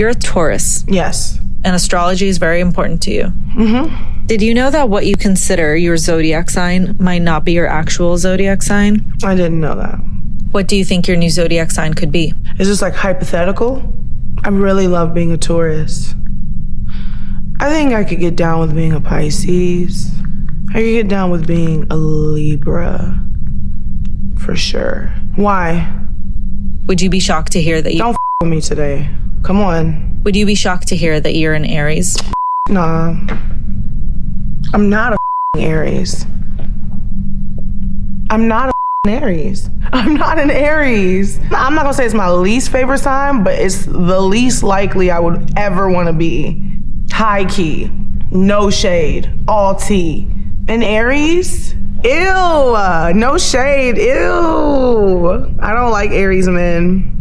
You're a Taurus. Yes. And astrology is very important to you. Mm-hmm. Did you know that what you consider your zodiac sign might not be your actual zodiac sign? I didn't know that. What do you think your new zodiac sign could be? Is this like hypothetical? I really love being a Taurus. I think I could get down with being a Pisces. I could get down with being a Libra. For sure. Why? Would you be shocked to hear that you... Don't with me today. Come on. Would you be shocked to hear that you're an Aries? Nah. I'm not a Aries. I'm not a Aries. I'm not an Aries. I'm not gonna say it's my least favorite sign, but it's the least likely I would ever want to be. High key, no shade, all tea. An Aries? Ew, no shade, ew. I don't like Aries men.